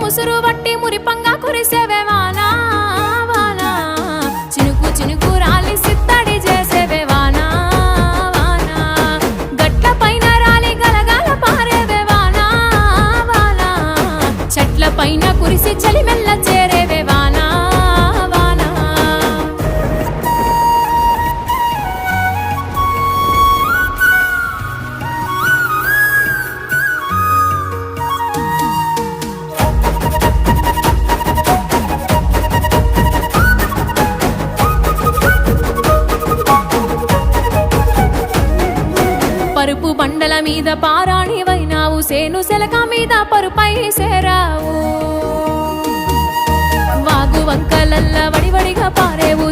ముసురు వట్టి మురిపంగా కురిసేవే వానా వానా చినుకు చినుకు రాలి సిత్తడి చేసేవే వానా వానా గట్ల పైన రాలి గలగల పారేవే వానా వానా చెట్ల పైన కురిసి చలిమెల్ల చేరేవే వానా వానా పరుపు బండల మీద పారాణివైనావు సేను సెలక మీద పరుపై సేరావు వాగు వంకలల్ల వడివడిగా పారేవు